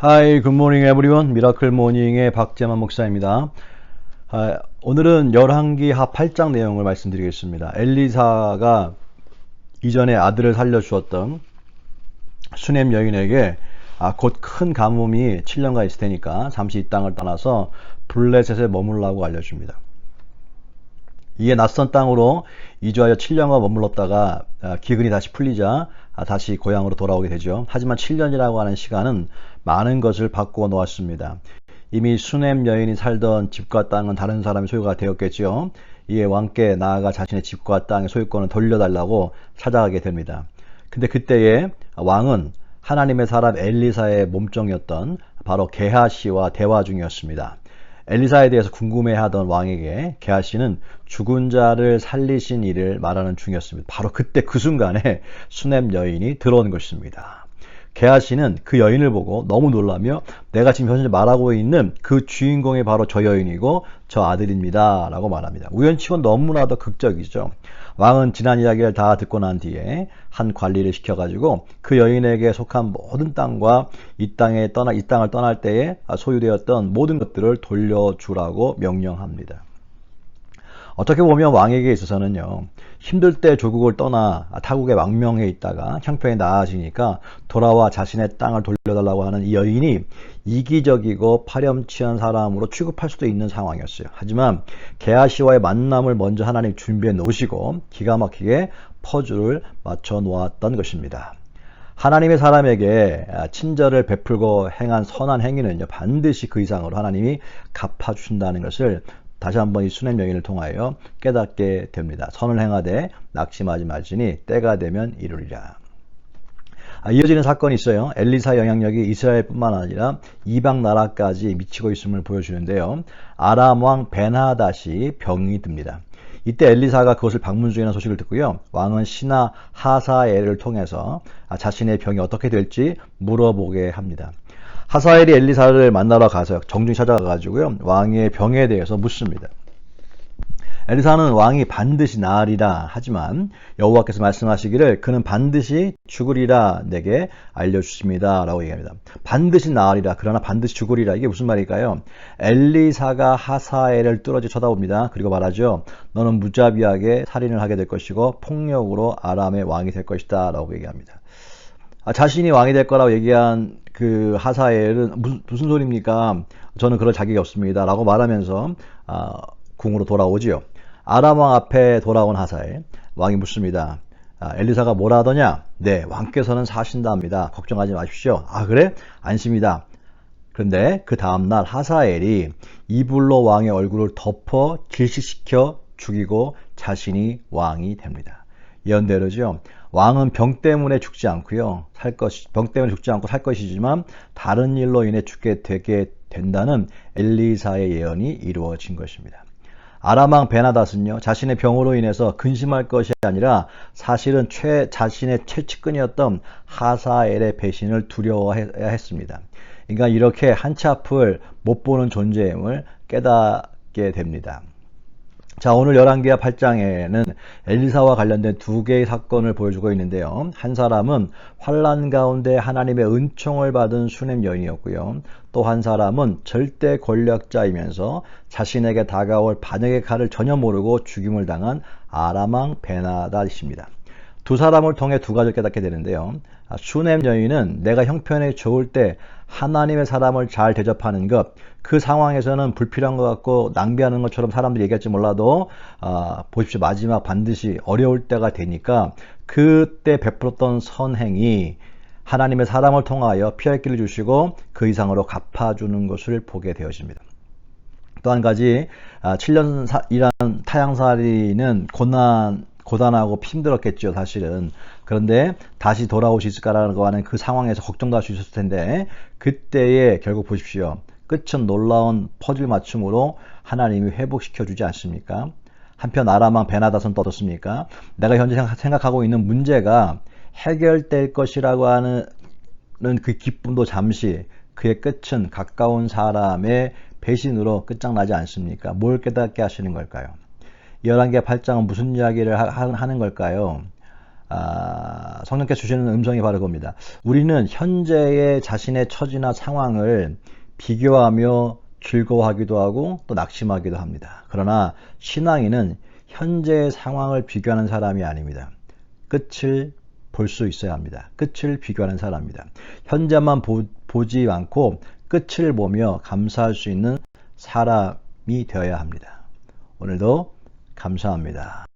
Hi, good morning everyone. 미라클 모닝의 박재만 목사입니다. 오늘은 열왕기 하 8장 내용을 말씀드리겠습니다. 엘리사가 이전에 아들을 살려주었던 수넴 여인에게 곧 큰 가뭄이 7년간 있을 테니까 잠시 이 땅을 떠나서 블레셋에 머물라고 알려줍니다. 이에 낯선 땅으로 이주하여 7년간 머물렀다가 기근이 다시 풀리자 다시 고향으로 돌아오게 되죠. 하지만 7년이라고 하는 시간은 많은 것을 바꾸어 놓았습니다. 이미 수넴 여인이 살던 집과 땅은 다른 사람의 소유가 되었겠죠. 이에 왕께 나아가 자신의 집과 땅의 소유권을 돌려달라고 찾아가게 됩니다. 근데 그때에 왕은 하나님의 사람 엘리사의 몸종이었던 바로 게하시와 대화 중이었습니다. 엘리사에 대해서 궁금해하던 왕에게 게하시는 죽은 자를 살리신 일을 말하는 중이었습니다. 바로 그때 그 순간에 수넴 여인이 들어온 것입니다. 게하시는 그 여인을 보고 너무 놀라며 내가 지금 현재 말하고 있는 그 주인공이 바로 저 여인이고 저 아들입니다 라고 말합니다. 우연치곤 너무나도 극적이죠. 왕은 지난 이야기를 다 듣고 난 뒤에 한 관리를 시켜가지고 그 여인에게 속한 모든 땅과 이 땅을 떠날 때에 소유되었던 모든 것들을 돌려주라고 명령합니다. 어떻게 보면 왕에게 있어서는요, 힘들 때 조국을 떠나 타국의 왕명에 있다가 형편이 나아지니까 돌아와 자신의 땅을 돌려달라고 하는 이 여인이 이기적이고 파렴치한 사람으로 취급할 수도 있는 상황이었어요. 하지만 게하시와의 만남을 먼저 하나님 준비해 놓으시고 기가 막히게 퍼즐을 맞춰 놓았던 것입니다. 하나님의 사람에게 친절을 베풀고 행한 선한 행위는요, 반드시 그 이상으로 하나님이 갚아주신다는 것을 다시 한번 이 수넴 여인을 통하여 깨닫게 됩니다. 선을 행하되 낙심하지 말지니 때가 되면 이루리라. 이어지는 사건이 있어요. 엘리사 영향력이 이스라엘뿐만 아니라 이방 나라까지 미치고 있음을 보여주는데요. 아람 왕 벤하닷이 병이 듭니다. 이때 엘리사가 그것을 방문 중이라는 소식을 듣고요. 왕은 신하 하사엘을 통해서 자신의 병이 어떻게 될지 물어보게 합니다. 하사엘이 엘리사를 만나러 가서 정중히 찾아가가지고요. 왕의 병에 대해서 묻습니다. 엘리사는 왕이 반드시 나으리라 하지만 여호와께서 말씀하시기를 그는 반드시 죽으리라 내게 알려주십니다 라고 얘기합니다. 반드시 나으리라 그러나 반드시 죽으리라 이게 무슨 말일까요? 엘리사가 하사엘을 뚫어지 쳐다봅니다. 그리고 말하죠. 너는 무자비하게 살인을 하게 될 것이고 폭력으로 아람의 왕이 될 것이다 라고 얘기합니다. 자신이 왕이 될 거라고 얘기한 그 하사엘은 무슨 소리입니까? 저는 그럴 자격이 없습니다 라고 말하면서 궁으로 돌아오지요. 아람 왕 앞에 돌아온 하사엘 왕이 묻습니다. 엘리사가 뭐라 하더냐? 네, 왕께서는 사신답니다. 걱정하지 마십시오. 그래? 안심이다. 그런데 그 다음날 하사엘이 이불로 왕의 얼굴을 덮어 질식시켜 죽이고 자신이 왕이 됩니다. 예언대로죠. 왕은 병 때문에 죽지 않고요. 병 때문에 죽지 않고 살 것이지만 다른 일로 인해 죽게 되게 된다는 엘리사의 예언이 이루어진 것입니다. 아람 왕 벤하닷은요. 자신의 병으로 인해서 근심할 것이 아니라 사실은 자신의 최측근이었던 하사엘의 배신을 두려워해야 했습니다. 그러니까 이렇게 한치 앞을 못 보는 존재임을 깨닫게 됩니다. 자, 오늘 열왕기하 8장에는 엘리사와 관련된 두 개의 사건을 보여주고 있는데요. 한 사람은 환난 가운데 하나님의 은총을 받은 수넴 여인이었고요. 또 한 사람은 절대 권력자이면서 자신에게 다가올 반역의 칼을 전혀 모르고 죽임을 당한 아람 왕 벤하닷입니다. 두 사람을 통해 두 가지를 깨닫게 되는데요. 수넴 여인은 내가 형편이 좋을 때 하나님의 사람을 잘 대접하는 것, 그 상황에서는 불필요한 것 같고 낭비하는 것처럼 사람들이 얘기할지 몰라도 보십시오. 마지막 반드시 어려울 때가 되니까 그때 베풀었던 선행이 하나님의 사람을 통하여 피할 길을 주시고 그 이상으로 갚아주는 것을 보게 되어집니다. 또 한 가지 7년 일한 타향살이는 고단하고 힘들었겠죠, 사실은. 그런데 다시 돌아올 수 있을까라고 하는 그 상황에서 걱정도 할 수 있었을 텐데 그때에 결국 보십시오. 끝은 놀라운 퍼즐 맞춤으로 하나님이 회복시켜 주지 않습니까? 한편 아람 왕 벤하닷은 또 어떻습니까? 내가 현재 생각하고 있는 문제가 해결될 것이라고 하는 그 기쁨도 잠시 그의 끝은 가까운 사람의 배신으로 끝장나지 않습니까? 뭘 깨닫게 하시는 걸까요? 열왕기하 8장은 무슨 이야기를 하는 걸까요? 성령께서 주시는 음성이 바로 그겁니다. 우리는 현재의 자신의 처지나 상황을 비교하며 즐거워하기도 하고 또 낙심하기도 합니다. 그러나 신앙인은 현재의 상황을 비교하는 사람이 아닙니다. 끝을 볼 수 있어야 합니다. 끝을 비교하는 사람입니다. 현재만 보지 않고 끝을 보며 감사할 수 있는 사람이 되어야 합니다. 오늘도 감사합니다.